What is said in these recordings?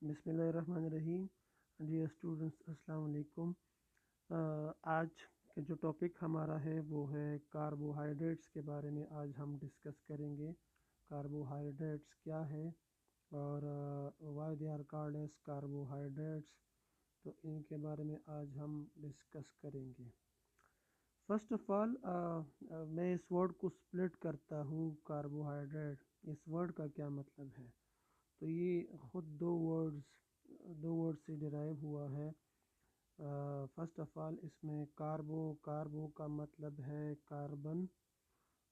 बिस्मिल्लाहिर्रहमानिर्रहीम। Dear students, अस्सलाम वालेकुम। आज के जो टॉपिक हमारा है वो है कार्बोहाइड्रेट्स के बारे में आज हम डिस्कस करेंगे। कार्बोहाइड्रेट्स क्या है और why they are called as carbohydrates, तो इनके बारे में आज हम डिस्कस करेंगे। फर्स्ट ऑफ ऑल मैं इस वर्ड को स्प्लिट करता हूँ। कार्बोहाइड्रेट, इस वर्ड का क्या मतलब है? तो ये खुद दो वर्ड से डिराइव हुआ है। फर्स्ट ऑफ ऑल इसमें कार्बो का मतलब है कार्बन,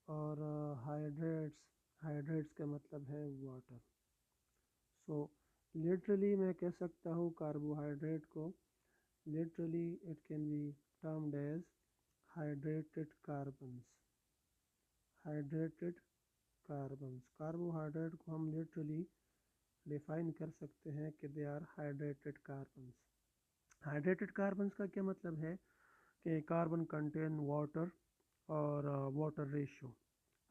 और हाइड्रेट्स का मतलब है वाटर। सो लिटरली मैं कह सकता हूँ कार्बोहाइड्रेट को, literally it can be termed as hydrated carbons. Hydrated carbons, carbohydrate को हम लिटरली डिफाइन कर सकते हैं कि they are hydrated carbons. Hydrated carbons का क्या मतलब है कि कार्बन कंटेन वाटर और वाटर रेशियो।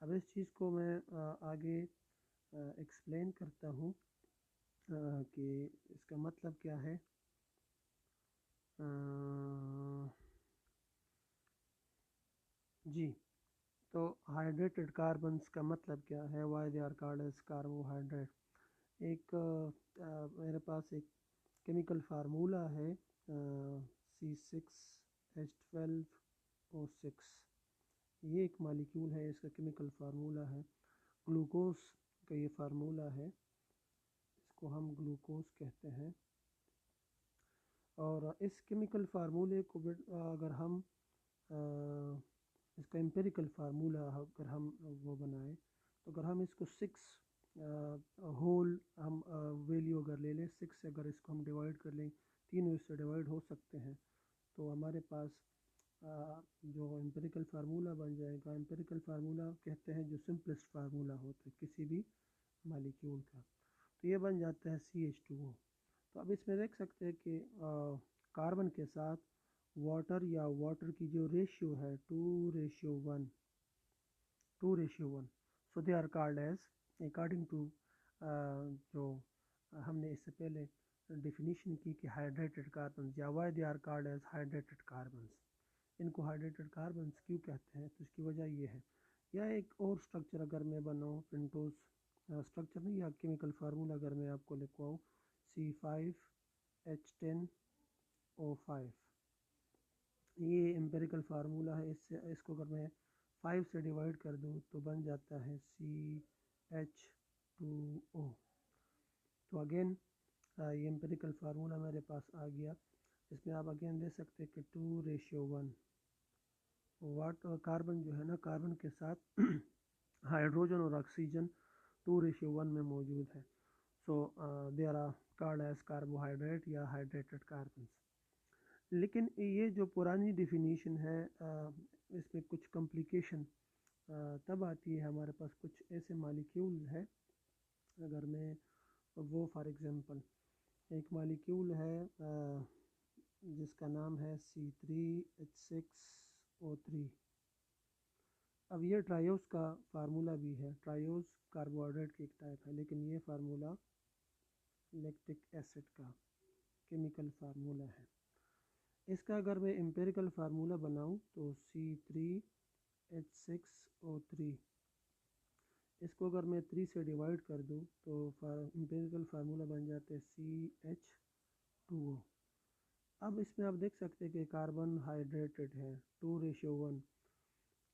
अब इस चीज़ को मैं आगे एक्सप्लेन करता हूँ कि इसका मतलब क्या है। जी, तो हाइड्रेटेड कार्बन्स का मतलब क्या है, why they are called as carbohydrate. एक मेरे पास एक केमिकल फार्मूला है C6H12O6। ये एक मालिक्यूल है, इसका केमिकल फार्मूला है। ग्लूकोज का ये फार्मूला है, इसको हम ग्लूकोज कहते हैं। और इस केमिकल फार्मूले को अगर हम इसका एम्पेरिकल फार्मूला अगर हम वो बनाएं, तो अगर हम इसको 6 होल हम वैल्यू अगर ले लें 6 से, अगर इसको हम डिवाइड कर लें, 3 इससे डिवाइड हो सकते हैं, तो हमारे पास जो एम्पेरिकल फार्मूला बन जाएगा। एम्पेरिकल फार्मूला कहते हैं जो सिंपलेस्ट फार्मूला होता है किसी भी मालिक्यूल का, तो ये बन जाता है CH2O। तो अब इसमें देख सकते हैं कि कार्बन के साथ वाटर या वाटर की जो रेशियो है 2:1, 2:1, so they are called as according to जो हमने इससे पहले डिफिनीशन की कि हाइड्रेटेड कार्बन या why they are called as hydrated carbon. इनको हाइड्रेटेड कार्बन्स क्यों कहते हैं, तो इसकी वजह ये है। या एक और स्ट्रक्चर अगर मैं बनाऊँ, पेंटोज स्ट्रक्चर नहीं, या केमिकल फार्मूला अगर मैं आपको लिखवाऊँ C5H10O5, ये एम्पेरिकल फार्मूला है। इससे इसको अगर मैं 5 से डिवाइड कर दूँ तो बन जाता है CH2O। तो अगेन ये एम्पेरिकल फार्मूला मेरे पास आ गया। इसमें आप अगेन दे सकते हैं कि 2:1। कार्बन जो है ना, कार्बन के साथ हाइड्रोजन और ऑक्सीजन 2:1 में मौजूद है। So they are called as carbohydrate या हाइड्रेटेड कार्बन्स। लेकिन ये जो पुरानी डिफिनीशन है, इसमें कुछ कॉम्प्लिकेशन तब आती है। हमारे पास कुछ ऐसे मालिक्यूल है, अगर मैं वो फॉर एग्जांपल एक मालिक्यूल है जिसका नाम है C3H6O3। अब ये ट्रायोस का फार्मूला भी है। ट्रायोस कार्बोहाइड्रेट की एक टाइप है, लेकिन ये फार्मूला लैक्टिक एसिड का केमिकल फार्मूला है। इसका अगर मैं एम्पेरिकल फार्मूला बनाऊं तो C3H6O3, इसको अगर मैं 3 से डिवाइड कर दूं तो एम्पेरिकल फार्मूला बन जाते हैं CH2O। अब इसमें आप देख सकते हैं कि कार्बन हाइड्रेटेड है 2:1,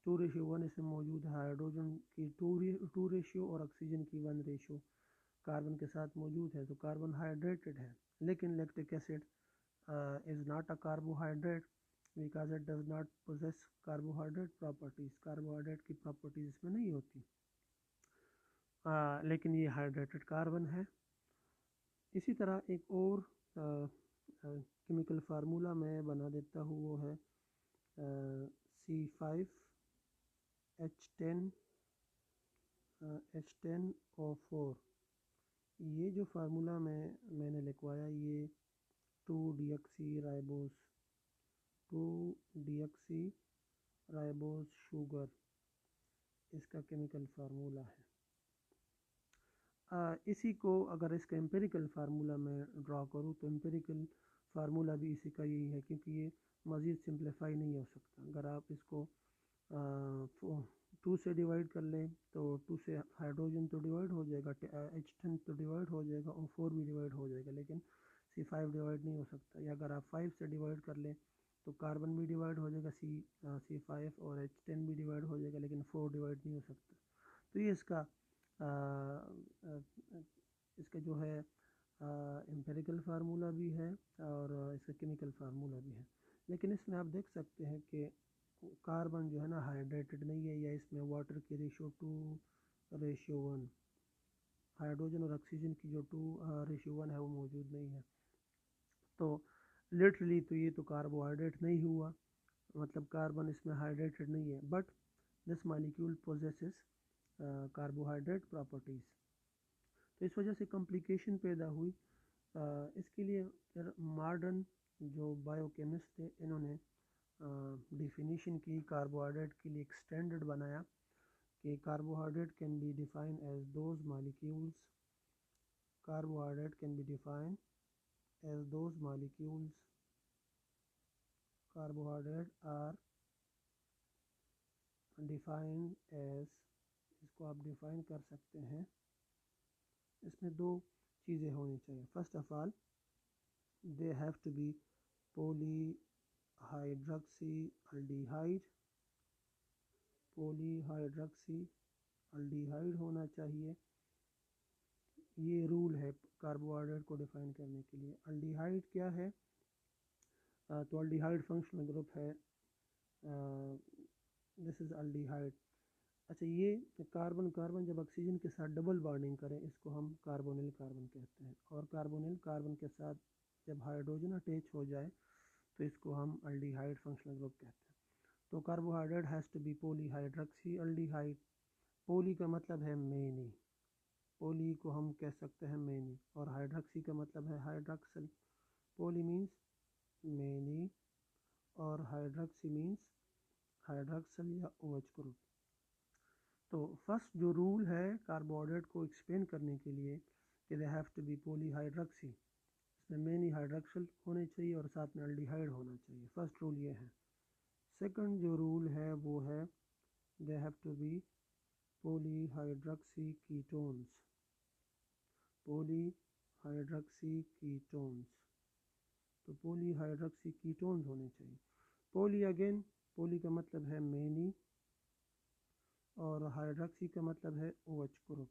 2:1 इसमें मौजूद है। हाइड्रोजन की 2 रेशियो और ऑक्सीजन की 1 रेशियो कार्बन के साथ मौजूद है, तो कार्बन हाइड्रेटेड है। लेकिन lactic acid is not a carbohydrate because it does not possess carbohydrate properties. Carbohydrate की प्रॉपर्टीज़ इसमें नहीं होती, लेकिन ये हाइड्रेटेड कार्बन है। इसी तरह एक और केमिकल फार्मूला मैं बना देता हूँ, वो है C5H10O4। ये जो फार्मूला मैंने लिखवाया, ये 2 डीऑक्सी राइबोस शुगर इसका केमिकल फार्मूला है। इसी को अगर इसका एम्पिरिकल फार्मूला में ड्रॉ करूँ तो एम्पिरिकल फार्मूला भी इसी का यही है, क्योंकि ये मज़ीद सिंप्लीफाई नहीं हो सकता। अगर आप इसको 2 से डिवाइड कर लें तो 2 से हाइड्रोजन तो डिवाइड हो जाएगा, H10 तो डिवाइड हो जाएगा और 4 भी डिवाइड हो जाएगा, लेकिन C5 डिवाइड नहीं हो सकता। या अगर आप 5 से डिवाइड कर लें तो कार्बन भी डिवाइड हो जाएगा, C5, और H10 भी डिवाइड हो जाएगा, लेकिन 4 डिवाइड नहीं हो सकता। तो ये इसका जो है एम्पिरिकल फार्मूला भी है और इसका केमिकल फार्मूला भी है। लेकिन इसमें आप देख सकते हैं कि कार्बन जो है ना हाइड्रेटेड नहीं है, या इसमें वाटर की रेशियो 2:1, हाइड्रोजन और ऑक्सीजन की जो 2:1 है वो मौजूद नहीं है। तो लिटरली तो ये तो कार्बोहाइड्रेट नहीं हुआ, मतलब कार्बन इसमें हाइड्रेटेड नहीं है, but this molecule possesses carbohydrate properties. तो इस वजह से कॉम्प्लिकेशन पैदा हुई। इसके लिए फिर मॉडर्न जो बायोकेमिस्ट थे इन्होंने डिफिनीशन की कार्बोहाइड्रेट के लिए, एक स्टैंडर्ड बनाया कि carbohydrate can be defined as those molecules, carbohydrate can be defined as those molecules, carbohydrate are defined as, इसको आप डिफाइन कर सकते हैं, इसमें दो चीज़ें होनी चाहिए। First of all they have to be polyhydroxy aldehyde, polyhydroxy aldehyde होना चाहिए। ये रूल है कार्बोहाइड्रेट को डिफाइन करने के लिए। अल्डिहाइड क्या है? तो अल्डिहाइड फंक्शनल ग्रुप है, दिस इज़ अल्डिहाइड। अच्छा, ये कार्बन कार्बन जब ऑक्सीजन के साथ डबल बॉन्डिंग करें इसको हम कार्बोनिल कार्बन कहते हैं, और कार्बोनिल कार्बन के साथ जब हाइड्रोजन अटैच हो जाए तो इसको हम अल्डिहाइड फंक्शनल ग्रुप कहते हैं। तो carbohydrate has to be polyhydroxy aldehyde. Poly का मतलब है मेनी, पोली को हम कह सकते हैं मेनी, और हाइड्रॉक्सी का मतलब है हाइड्रॉक्सल। पोली मीन्स मेनी और हाइड्रॉक्सी मीन्स हाइड्रॉक्सल या OH ग्रुप। तो फर्स्ट जो रूल है कार्बोहाइड्रेट को एक्सप्लेन करने के लिए कि दे हैव टू बी पोलीहाइड्रॉक्सी, इसमें मेनी हाइड्रॉक्सल होने चाहिए और साथ में अल्डिहाइड होना चाहिए। फर्स्ट रूल ये है। सेकंड जो रूल है वो है they have to be polyhydroxy ketones, polyhydroxy ketones. तो पोलीहाइड्रॉक्सी कीटोन्स होने चाहिए। पोली अगेन, पोली का मतलब है मेनी और हाइड्रॉक्सी का मतलब है OH ग्रुप।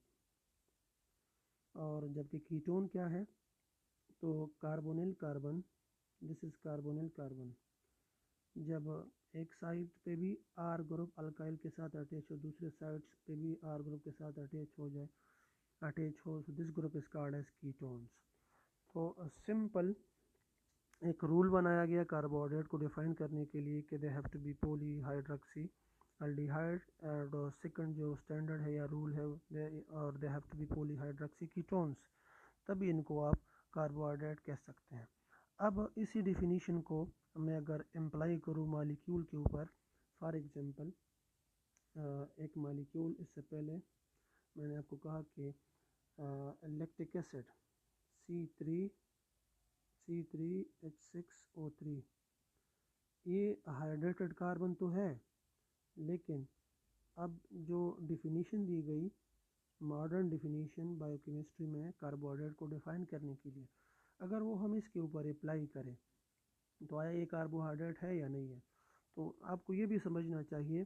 और जबकि कीटोन क्या है? तो carbonyl carbon, this is carbonyl carbon. जब एक साइड पे भी R ग्रुप अल्काइल के साथ अटैच हो, दूसरे साइड पे भी R ग्रुप के साथ अटैच हो, तो this group is called as ketones. तो सिंपल एक रूल बनाया गया कार्बोहाइड्रेट को डिफाइन करने के लिए कि they have to be polyhydroxy aldehyde, और सेकंड जो स्टैंडर्ड है या रूल है और they have to be polyhydroxy ketones, तभी इनको आप कार्बोहाइड्रेट कह सकते हैं। अब इसी डिफिनीशन को मैं अगर अप्लाई करूँ मॉलिक्यूल के ऊपर, फॉर एग्जांपल एक मॉलिक्यूल, इससे पहले मैंने आपको कहा कि लैक्टिक एसिड C3H6O3, ये हाइड्रेटेड कार्बन तो है, लेकिन अब जो डिफिनीशन दी गई मॉडर्न डिफिनीशन बायोकेमिस्ट्री में कार्बोहाइड्रेट को डिफाइन करने के लिए, अगर वो हम इसके ऊपर अप्लाई करें तो आया ये कार्बोहाइड्रेट है या नहीं है। तो आपको ये भी समझना चाहिए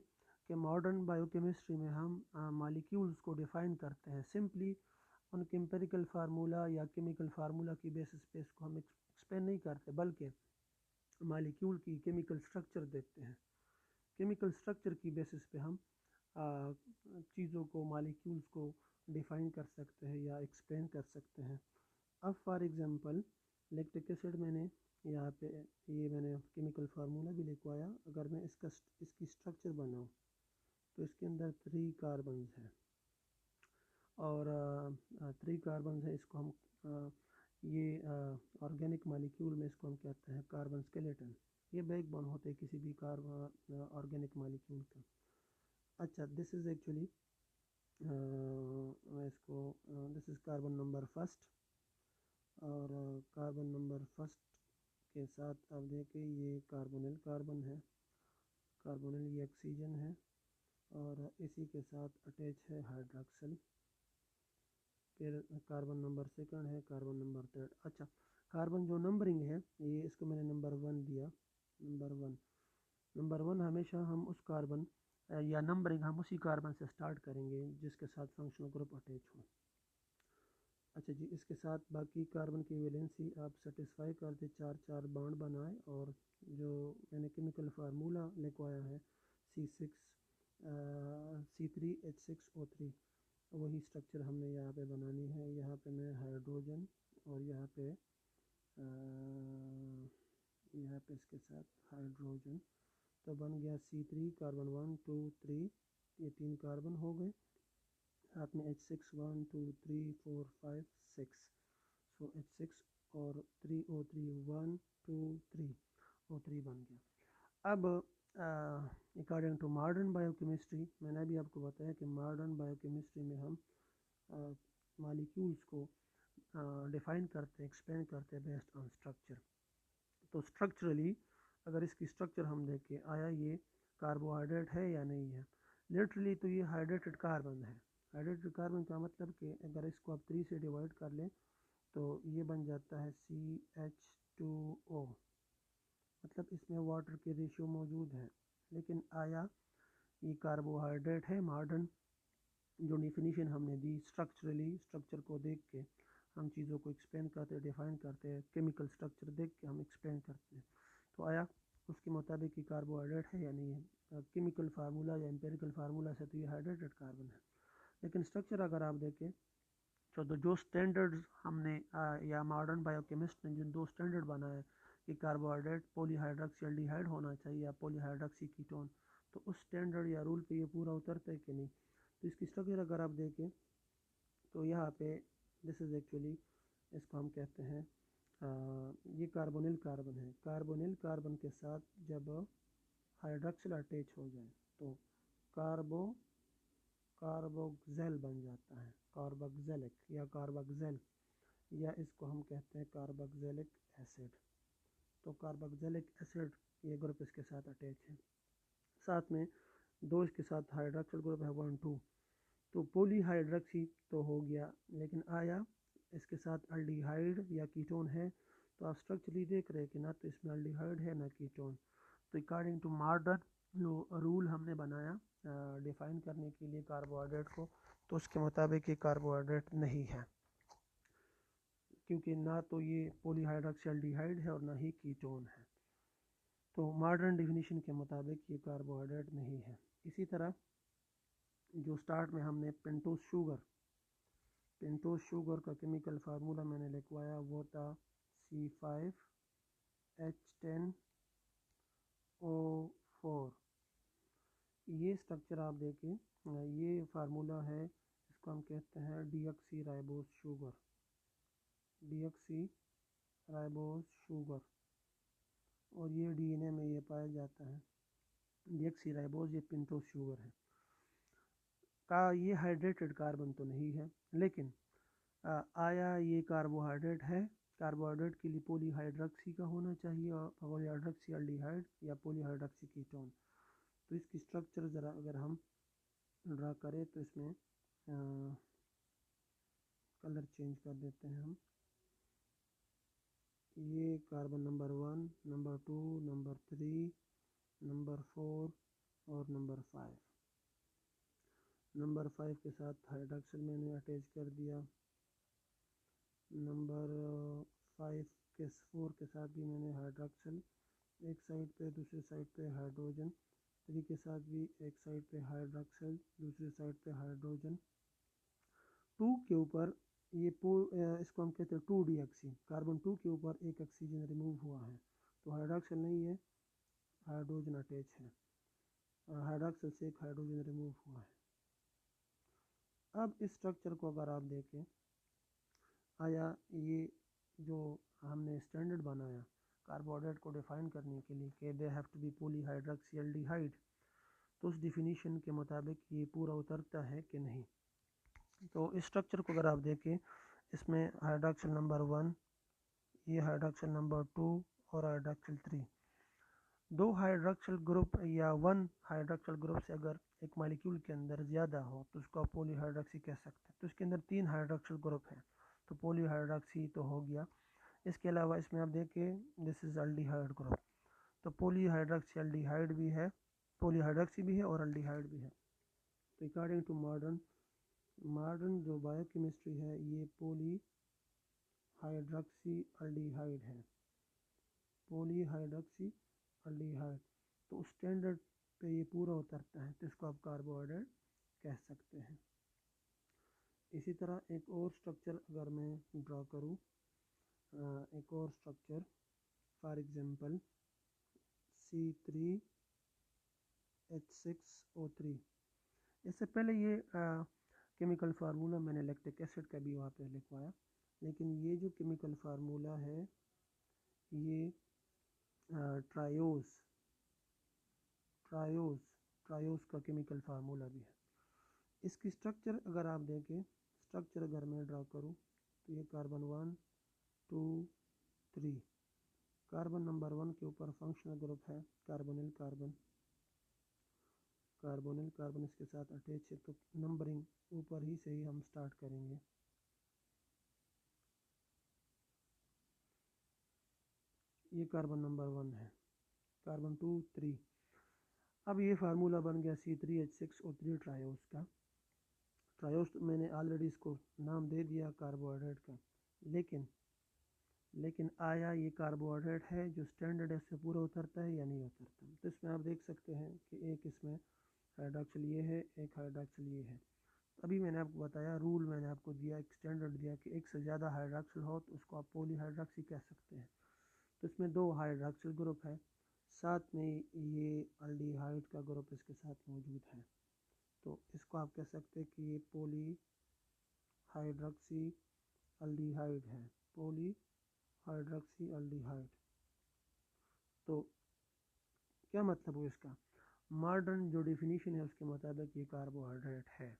कि मॉडर्न बायोकेमिस्ट्री में हम मॉलिक्यूल्स को डिफाइन करते हैं सिंपली उनके एम्पिरिकल फार्मूला या केमिकल फार्मूला की बेसिस पे इसको हम एक्सप्लेन नहीं करते, बल्कि मॉलिक्यूल की केमिकल स्ट्रक्चर देखते हैं। केमिकल स्ट्रक्चर की बेसिस पे हम चीज़ों को, मॉलिक्यूल्स को डिफाइन कर सकते हैं या एक्सप्लेन कर सकते हैं। अब फॉर एग्जांपल लैक्टिक एसिड मैंने यहाँ पे ये मैंने केमिकल फार्मूला भी लिखवाया। अगर मैं इसकी स्ट्रक्चर बनाऊँ तो इसके अंदर 3 कार्बन है और 3 कार्बन है। इसको हम ये ऑर्गेनिक मॉलिक्यूल में इसको हम कहते हैं कार्बन स्केलेटन। ये बैकबोन होते हैं किसी भी ऑर्गेनिक मॉलिक्यूल का। अच्छा, दिस इज़ एक्चुअली मैं इसको this is carbon number first, और कार्बन नंबर फर्स्ट के साथ आप देखें ये कार्बोनिल कार्बन है, कार्बोनिल ये ऑक्सीजन है, और इसी के साथ अटैच है हाइड्रोक्सिल। फिर कार्बन नंबर सेकंड है, कार्बन नंबर थर्ड। अच्छा, कार्बन जो नंबरिंग है ये इसको मैंने नंबर 1 दिया, नंबर वन हमेशा हम उस कार्बन या नंबरिंग हम उसी कार्बन से स्टार्ट करेंगे जिसके साथ फंक्शनल ग्रुप अटैच हो। अच्छा जी, इसके साथ बाकी कार्बन की वैलेंसी आप सेटिस्फाई कर दे, 4 बॉन्ड बनाए, और जो मैंने केमिकल फार्मूला लिखवाया है C6C3H6O3, वही स्ट्रक्चर हमने यहाँ पे बनानी है। यहाँ पे मैं हाइड्रोजन और यहाँ पे इसके साथ हाइड्रोजन, तो बन गया C3 कार्बन 1 2 3, ये 3 कार्बन हो गए, साथ में H6 1 2 3 4 5 6, सो H6 और 3O3 1 2 3 O3 बन गया। अब अकॉर्डिंग टू मॉडर्न बायोकेमिस्ट्री, मैंने अभी आपको बताया कि मॉडर्न बायोकेमिस्ट्री में हम मॉलिक्यूल्स को डिफाइन करते हैं, एक्सप्लेन करते हैं बेस्ड ऑन स्ट्रक्चर। तो स्ट्रक्चरली अगर इसकी स्ट्रक्चर हम देखें, आया ये कार्बोहाइड्रेट है या नहीं है। लिटरली तो ये हाइड्रेटेड कार्बन है। हाइड्रेटेड कार्बन का मतलब कि अगर इसको आप 3 से डिवाइड कर लें तो ये बन जाता है CH2O, मतलब इसमें वाटर की रेशियो मौजूद है। लेकिन आया ये कार्बोहाइड्रेट है। मॉडर्न जो डिफिनीशन हमने दी स्ट्रक्चरली, स्ट्रक्चर को देख के हम चीज़ों को एक्सप्लेन करते हैं, डिफाइन करते हैं, केमिकल स्ट्रक्चर देख के हम एक्सप्लेन करते हैं। तो आया उसके मुताबिक ही कार्बोहाइड्रेट है या नहीं है। केमिकल फार्मूला या एम्पेरिकल फार्मूला से तो ये हाइड्रेटेड कार्बन है। लेकिन स्ट्रक्चर अगर आप देखें तो जो स्टैंडर्ड्स हमने या मॉडर्न बायोकेमिस्ट ने जिन 2 स्टैंडर्ड बनाए कि कार्बोहाइड्रेट पॉलीहाइड्रोक्सिल्डिहाइड होना चाहिए या पॉलीहाइड्रोक्सी कीटोन, तो उस स्टैंडर्ड या रूल पे ये पूरा उतरता है कि नहीं। तो इसकी स्ट्रक्चर अगर आप देखें तो यहाँ पे दिस इज़ एक्चुअली, इसको हम कहते हैं ये कार्बोनिल कार्बन है। कार्बोनिल कार्बन के साथ जब हाइड्रोक्सिल अटैच हो जाए तो कार्बोक्सिल बन जाता है, कार्बोक्सिलिक या कार्बोक्सिल, या इसको हम कहते हैं कार्बोक्सिलिक एसिड। तो कार्बोक्सिलिक एसिड ये ग्रुप इसके साथ अटैच है, साथ में 2 इसके साथ हाइड्रोक्सिल ग्रुप है 1 2, तो पॉलीहाइड्रोक्सी तो हो गया। लेकिन आया इसके साथ अल्डिहाइड या कीटोन है, तो आप स्ट्रक्चरली देख रहे हैं कि ना तो इसमें अल्डिहाइड है ना कीटोन। तो अकॉर्डिंग टू मॉडर्न जो रूल हमने बनाया डिफाइन करने के लिए कार्बोहाइड्रेट को, तो उसके मुताबिक ये कार्बोहाइड्रेट नहीं है, क्योंकि ना तो ये पॉलीहाइड्रोक्सी अल्डिहाइड है और ना ही कीटोन है। तो मॉडर्न डिफिनीशन के मुताबिक ये कार्बोहाइड्रेट नहीं है। इसी तरह जो स्टार्ट में हमने पेंटोस शुगर का केमिकल फार्मूला मैंने लिखवाया, वो था C5H10O4। ये स्ट्रक्चर आप देखें, ये फार्मूला है, इसको हम कहते हैं डीऑक्सी राइबोस शुगर, और ये डीएनए में ये पाया जाता है। डीऑक्सी राइबोस ये पेंटोस शुगर है का, ये हाइड्रेटेड कार्बन तो नहीं है, लेकिन आया ये कार्बोहाइड्रेट है। कार्बोहाइड्रेट के लिए पॉलीहाइड्रोक्सी का होना चाहिए, और पॉलीहाइड्रोक्सी अल्डिहाइड या पॉलीहाइड्रोक्सी कीटोन। तो इसकी स्ट्रक्चर ज़रा अगर हम ड्रा करें तो इसमें कलर चेंज कर देते हैं हम। ये carbon number 1, number 2, number 3, number 4 और नंबर 5। नंबर 5 के साथ हाइड्रोक्सिल मैंने अटैच कर दिया। नंबर 4 के साथ भी मैंने हाइड्रोक्सिल एक साइड पे, दूसरी साइड पे हाइड्रोजन। 3 के साथ भी एक साइड पे हाइड्रोक्सिल, दूसरी साइड पे हाइड्रोजन। 2 के ऊपर ये इसको हम कहते हैं 2 डीऑक्सी, कार्बन 2 के ऊपर एक ऑक्सीजन रिमूव हुआ है, तो हाइड्रोक्सिल नहीं है, हाइड्रोजन अटैच है, और हाइड्रोक्सिल से एक हाइड्रोजन रिमूव हुआ है। अब इस स्ट्रक्चर को अगर आप देखें, आया ये जो हमने स्टैंडर्ड बनाया कार्बोहाइड्रेट को डिफाइन करने के लिए कि they have to be polyhydroxy aldehyde, तो उस डिफिनीशन के मुताबिक ये पूरा उतरता है कि नहीं। तो इस स्ट्रक्चर को अगर आप देखें, इसमें हाइड्रॉक्सिल नंबर 1, ये हाइड्रॉक्सिल नंबर 2 और हाइड्रॉक्सिल 3, दो हाइड्रॉक्सिल ग्रुप या वन हाइड्रॉक्सिल ग्रुप से अगर एक मॉलिक्यूल के अंदर ज़्यादा हो तो उसको आप पॉलीहाइड्रॉक्सी कह सकते हैं। तो इसके अंदर 3 हाइड्रॉक्सिल ग्रुप है, तो पॉलीहाइड्रॉक्सी तो हो गया। इसके अलावा इसमें आप देखें, दिस इज़ अल्डिहाइड ग्रुप, तो पॉलीहाइड्रॉक्सी अल्डिहाइड भी है, पॉलीहाइड्रॉक्सी भी है और अल्डिहाइड भी है। तो अकॉर्डिंग टू मॉडर्न जो बायोकेमिस्ट्री है, ये पॉलीहाइड्रॉक्सी अल्डिहाइड है, पॉलीहाइड्रॉक्सी अल्डिहाइड। तो उस स्टैंडर्ड पे ये पूरा उतरता है, तो इसको आप कार्बोहाइड्रेट कह सकते हैं। इसी तरह एक और स्ट्रक्चर अगर मैं ड्रा करूँ, एक और स्ट्रक्चर फॉर एग्जांपल C3H6O3। इससे पहले ये केमिकल फार्मूला मैंने लैक्टिक एसिड का भी वहाँ पे लिखवाया, लेकिन ये जो केमिकल फार्मूला है ये ट्रायोस का केमिकल फार्मूला भी है। इसकी स्ट्रक्चर अगर आप देखें, स्ट्रक्चर अगर मैं ड्रा करूँ तो ये कार्बन 1 2 3, कार्बन नंबर 1 के ऊपर फंक्शनल ग्रुप है कार्बोनिल कार्बन, कार्बोनिल कार्बन इसके साथ अटैच है, तो नंबरिंग ऊपर ही से ही हम स्टार्ट करेंगे। ये कार्बन नंबर 1 है, कार्बन 2 3। अब ये फार्मूला बन गया C3H6O3 ट्रायोस का। ट्रायोस मैंने ऑलरेडी इसको नाम दे दिया कार्बोहाइड्रेट का, लेकिन आया ये कार्बोहाइड्रेट है जो स्टैंडर्ड है उससे पूरा उतरता है या नहीं उतरता। तो इसमें आप देख सकते हैं कि एक इसमें हाइड्रॉक्सिल ये है, एक हाइड्रॉक्सिल ये है। अभी मैंने आपको बताया, रूल मैंने आपको दिया, एक स्टैंडर्ड दिया कि एक से ज़्यादा हाइड्रॉक्सिल हो तो उसको आप पॉलीहाइड्रॉक्सी कह सकते हैं। तो इसमें 2 हाइड्रॉक्सिल ग्रुप है, साथ में ये अल्डिहाइड का ग्रुप इसके साथ मौजूद है। तो इसको आप कह सकते हैं कि ये पॉलीहाइड्रॉक्सी अल्डिहाइड है, पॉलीहाइड्रॉक्सी अल्डिहाइड। तो क्या मतलब हुआ इसका? मॉडर्न जो डेफिनेशन है उसके मुताबिक ये कार्बोहाइड्रेट है,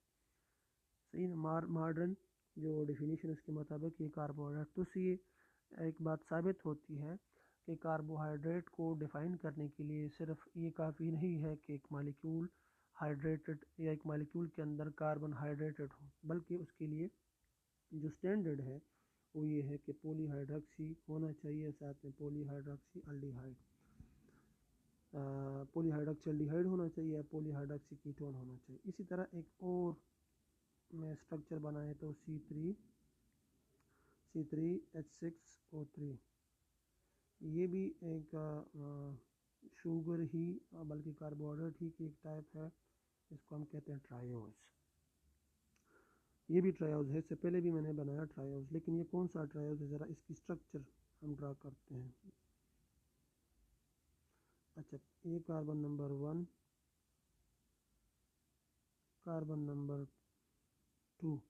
सही ना। मॉडर्न जो डेफिनेशन है उसके मुताबिक ये कार्बोहाइड्रेट। तो ये एक बात साबित होती है कि कार्बोहाइड्रेट को डिफ़ाइन करने के लिए सिर्फ ये काफ़ी नहीं है कि एक मॉलिक्यूल हाइड्रेटेड या एक मॉलिक्यूल के अंदर कार्बन हाइड्रेटेड हो, बल्कि उसके लिए जो स्टैंडर्ड है वो ये है कि पॉलीहाइड्रॉक्सी होना चाहिए, साथ में पॉलीहाइड्रॉक्सी अल्डिहाइड, पॉलीहाइड्रॉक्सी अल्डिहाइड होना चाहिए, पॉलीहाइड्रॉक्सी कीटोन होना चाहिए। इसी तरह एक और में स्ट्रक्चर बनाए तो C3H6O3, ये भी एक शुगर ही बल्कि कार्बोहाइड्रेट ही की एक टाइप है, इसको हम कहते हैं ट्रायोज। ये भी ट्रायोज है, इससे पहले भी मैंने बनाया ट्रायोज, लेकिन ये कौन सा ट्रायोज है, ज़रा इसकी स्ट्रक्चर हम ड्रा करते हैं। अच्छा, ये कार्बन नंबर 1, कार्बन नंबर 2।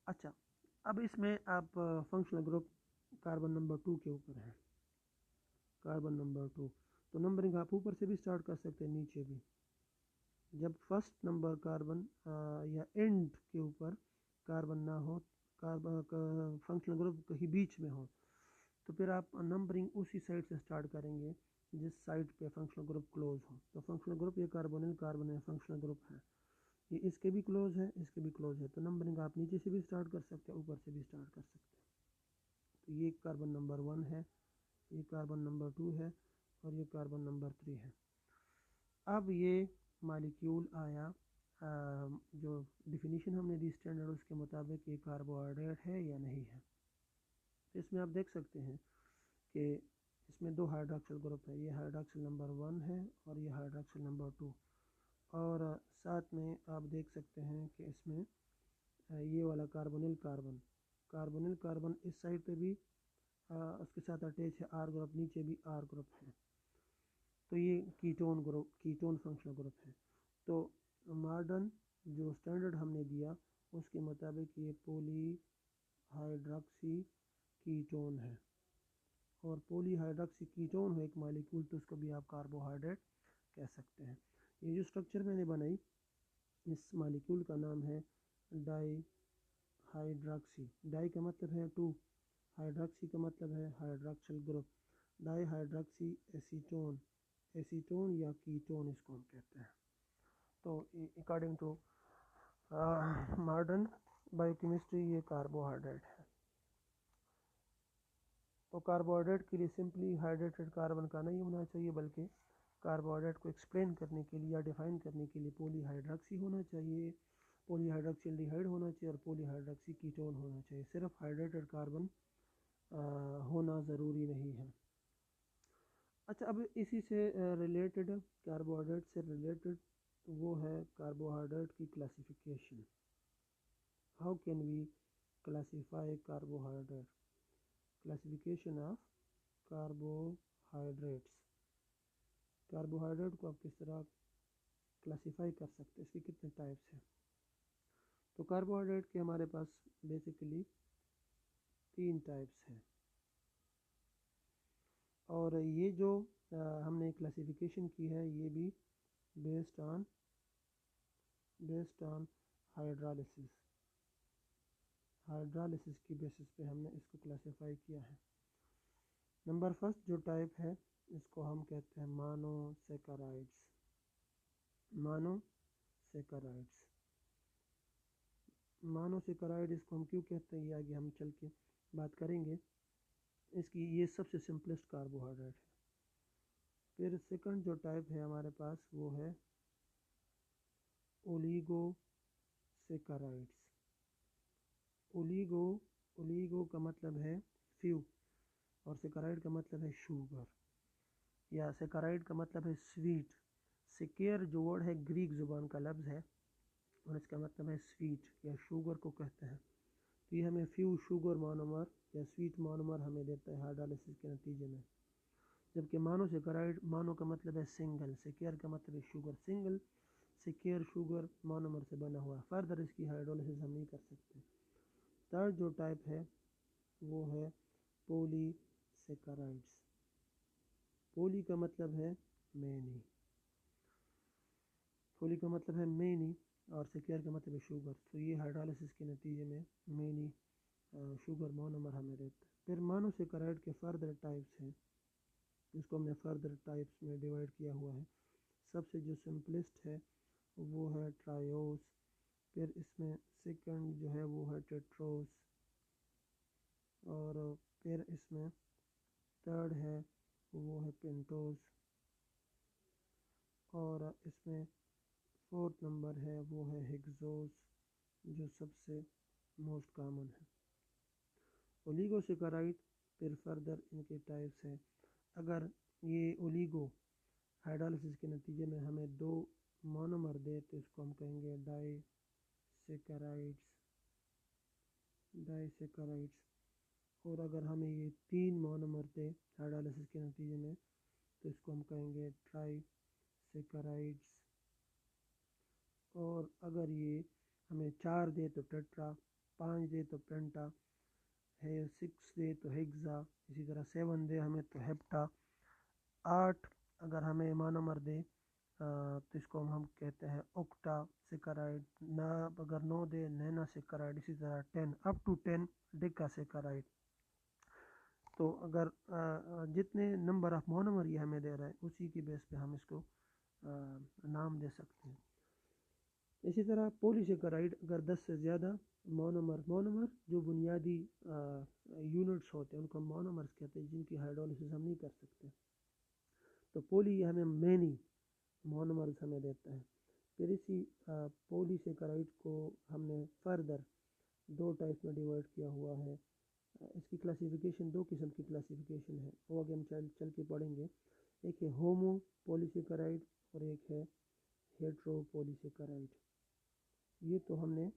अच्छा, अब इसमें आप फंक्शनल ग्रुप कार्बन नंबर 2 के ऊपर है, कार्बन नंबर 2। तो नंबरिंग आप ऊपर से भी स्टार्ट कर सकते हैं, नीचे भी। जब फर्स्ट नंबर कार्बन या एंड के ऊपर कार्बन ना हो, कार्बन फंक्शनल ग्रुप कहीं बीच में हो, तो फिर आप नंबरिंग उसी साइड से स्टार्ट करेंगे जिस साइड पे फंक्शनल ग्रुप क्लोज हो। तो फंक्शनल ग्रुप ये कार्बोनिल कार्बन है, फंक्शनल ग्रुप है, ये इसके भी क्लोज है, इसके भी क्लोज है। तो नंबरिंग आप नीचे से भी स्टार्ट कर सकते हैं, ऊपर से भी स्टार्ट कर सकते हैं। तो ये कार्बन नंबर 1 है, ये कार्बन नंबर 2 है और ये कार्बन नंबर 3 है। अब ये मालिक्यूल आया, जो डिफिनीशन हमने दी स्टैंडर्ड उसके मुताबिक ये कार्बोहाइड्रेट है या नहीं है। तो इसमें आप देख सकते हैं कि इसमें 2 हाइड्रॉक्सिल ग्रुप है, ये हाइड्रॉक्सिल नंबर 1 है और ये हाइड्रॉक्सिल नंबर 2। और साथ में आप देख सकते हैं कि इसमें ये वाला कार्बोनिल कार्बन, कार्बोनिल कार्बन इस साइड पे भी उसके साथ अटैच है आर ग्रुप, नीचे भी आर ग्रुप है। तो ये ketone group, ketone functional group है। तो मॉडर्न जो स्टैंडर्ड हमने दिया उसके मुताबिक ये पॉलीहाइड्रॉक्सी कीटोन है, और पॉलीहाइड्रॉक्सी कीटोन हो एक मॉलिक्यूल तो उसको भी आप कार्बोहाइड्रेट कह सकते हैं। ये जो स्ट्रक्चर मैंने बनाई, इस मॉलिक्यूल का नाम है डाई हाइड्रॉक्सी, डाई का मतलब है टू, हाइड्रॉक्सी का मतलब है hydroxyl group, di hydroxy acetone, acetone या कीटोन इसको हम कहते हैं। तो अकॉर्डिंग टू मॉडर्न बायोकेमिस्ट्री ये कार्बोहाइड्रेट है। तो कार्बोहाइड्रेट के लिए सिंपली हाइड्रेटेड कार्बन का नहीं होना चाहिए, बल्कि कार्बोहाइड्रेट को एक्सप्लेन करने के लिए या डिफाइन करने के लिए पॉलीहाइड्रॉक्सी होना चाहिए, पॉलीहाइड्रॉक्सिल्डिहाइड होना चाहिए और पॉलीहाइड्रॉक्सी कीटोन होना चाहिए। सिर्फ हाइड्रेटेड कार्बन होना ज़रूरी नहीं है। अच्छा, अब इसी से रिलेटेड, कार्बोहाइड्रेट से रिलेटेड वो है कार्बोहाइड्रेट की classification. How can we classify carbohydrate, classification of carbohydrates. Carbohydrate को आप किस तरह क्लासिफाई कर सकते हैं, इसके कितने टाइप्स हैं। तो कार्बोहाइड्रेट के हमारे पास बेसिकली 3 टाइप्स हैं, और ये जो हमने क्लासिफिकेशन की है ये भी बेस्ड ऑन हाइड्रोलिसिस, हाइड्रोलिसिस की बेसिस पे हमने इसको क्लासिफाई किया है। नंबर फर्स्ट जो टाइप है इसको हम कहते हैं मोनोसेकेराइड्स, मोनोसेकेराइड्स। मोनोसेकेराइड इसको हम क्यों कहते हैं ये आगे हम चल के बात करेंगे। इसकी ये सबसे सिंपलेस्ट कार्बोहाइड्रेट है। फिर सेकंड जो टाइप है हमारे पास वो है ओलिगोसेकेराइड्स। ओलिगो का मतलब है फ्यू, और सेकेराइड का मतलब है शुगर, या सेकेराइड का मतलब है स्वीट। सेकेर जो वर्ड है ग्रीक ज़ुबान का लफ्ज़ है और इसका मतलब है स्वीट या शुगर को कहते हैं। तो ये हमें फ्यू शुगर मोनोमर या स्वीट मोनोमर हमें देता है हाइड्रोलिसिस के नतीजे में। जबकि मोनोसेकेराइड, मोनो का मतलब है सिंगल, सेकेर का मतलब है शुगर, सिंगल सेकेर शुगर मोनोमर से बना हुआ। फर्दर इसकी हाइड्रोलिसिस हम नहीं कर सकते। थर्ड जो टाइप है वो है पॉलीसेकेराइड्स। पोली का मतलब है मैनी, पोली का मतलब है मैनी और सेकेर का मतलब है शुगर। तो ये हाइड्रोलिसिस के नतीजे में मैनी शुगर मोनोमर हमें देता है। फिर मोनोसेकेराइड के फर्दर टाइप्स हैं, इसको हमने फर्दर टाइप्स में डिवाइड किया हुआ है। सबसे जो सिंपलेस्ट है वो है ट्रायोस, फिर इसमें सेकंड जो है वो है टेट्रोस, और फिर इसमें थर्ड है वो है पेंटोस, और इसमें फोर्थ नंबर है वो है हेक्सोस, जो सबसे मोस्ट कॉमन है। ओलिगोसेकेराइड फिर फर्दर इनके टाइप्स हैं। अगर ये ओलिगो हाइड्रोलिसिस के नतीजे में हमें 2 मोनोमर दे तो इसको हम कहेंगे डाइसेकेराइड्स, और अगर हमें ये 3 मोनोमर दे हाइड्रोलिसिस के नतीजे में तो इसको हम कहेंगे ट्राइसेकेराइड्स, और अगर ये हमें 4 दे तो टेट्रा, 5 दे तो पेंटा है, 6 दे तो हेक्सा, इसी तरह 7 दे हमें तो हेप्टा, 8 अगर हमें मोनोमर दे तो इसको हम कहते हैं ओक्टा सेकेराइड, ना अगर 9 दे नैना सेकेराइड, इसी तरह 10 अप टू 10 डेका सेकेराइड। तो अगर जितने नंबर ऑफ मोनोमर ये हमें दे रहा है उसी की बेस पे हम इसको नाम दे सकते हैं। इसी तरह पॉलीसेकेराइड अगर 10 से ज़्यादा मोनोमर जो बुनियादी यूनिट्स होते हैं उनको हम मोनोमर्स कहते हैं, जिनकी हाइड्रोलिसिस हम नहीं कर सकते। तो पोली हमें मैनी मोनोमर्स हमें देता है। फिर इसी पॉलीसेकेराइड को हमने फर्दर 2 टाइप में डिवाइड किया हुआ है। इसकी क्लासिफिकेशन 2 किस्म की क्लासिफिकेशन है, वो आगे हम चल के पढ़ेंगे। एक है होमो पॉलीसेकेराइड और एक है हेट्रो पॉलीसेकेराइड। ये तो हमने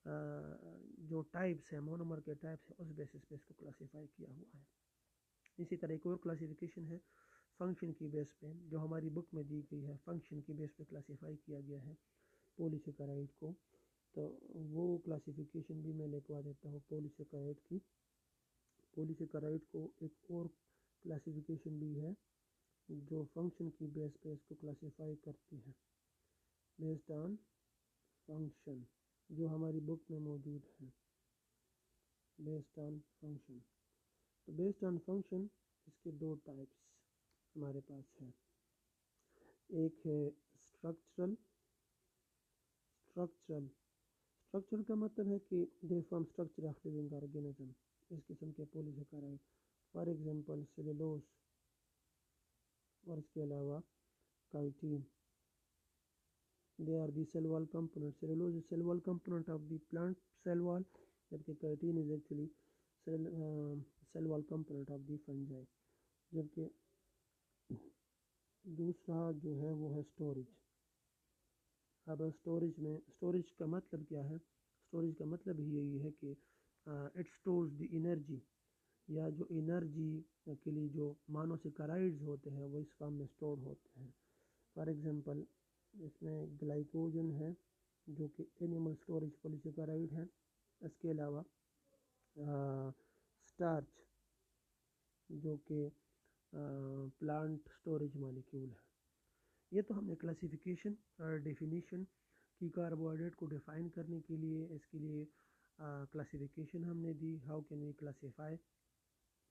जो टाइप्स है मोनोमर के टाइप्स है उस बेसिस पे इसको क्लासिफाई किया हुआ है। इसी तरह एक और क्लासिफिकेशन है फंक्शन की बेस पे, जो हमारी बुक में दी गई है, फंक्शन की बेस पे क्लासिफाई किया गया है पॉलीसेकेराइड को। तो वो क्लासिफिकेशन भी मैं लिखवा देता हूँ पॉलीसेकेराइड की। पॉलीसेकेराइड को एक और क्लासिफिकेशन भी है जो फंक्शन की बेस पे इसको क्लासिफाई करती है, बेस्ड ऑन फंक्शन। जो हमारी बुक में मौजूद है, बेस्ड ऑन फंक्शन। तो बेस्ड ऑन फंक्शन इसके दो टाइप्स हमारे पास है। एक है स्ट्रक्चरल। स्ट्रक्चरल स्ट्रक्चरल का मतलब है कि they form structure of living organism. इस किस्म के पॉलीसेकेराइड, फॉर एग्जांपल सेलुलोज और इसके अलावा chitin, they are the cell wall component. Cellulose is cell wall component of the plant cell wall, जबकि chitin is actually cell wall component of the fungi. जबकि दूसरा जो है वो है स्टोरेज। अब स्टोरेज का मतलब क्या है? स्टोरेज का मतलब ही यही है कि इट स्टोर्स द एनर्जी, या जो एनर्जी के लिए जो मोनोसेकेराइड्स होते हैं वो इस फॉर्म में स्टोर होते हैं। फॉर एग्जांपल इसमें ग्लाइकोजन है जो कि एनिमल स्टोरेज पॉलीसेकेराइड है। इसके अलावा स्टार्च जो कि प्लांट स्टोरेज मॉलिक्यूल है। ये तो हमने क्लासिफिकेशन और डेफिनेशन की कार्बोहाइड्रेट को डिफ़ाइन करने के लिए इसके लिए क्लासिफिकेशन हमने दी, हाउ कैन वी क्लासीफाई,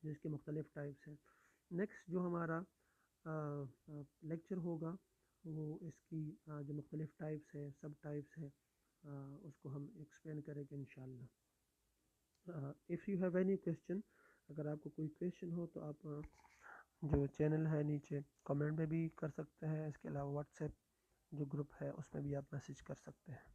जिसके मुख्तलिफ टाइप्स हैं। नेक्स्ट जो हमारा लेक्चर होगा वो इसकी जो मुख्तलिफ टाइप्स है, सब टाइप्स है, उसको हम एक्सप्लेन करेंगे इंशाल्लाह। If you have any question, अगर आपको कोई क्वेश्चन हो तो आप जो चैनल है नीचे कमेंट में भी कर सकते हैं। इसके अलावा व्हाट्सएप जो ग्रुप है उसमें भी आप मैसेज कर सकते हैं।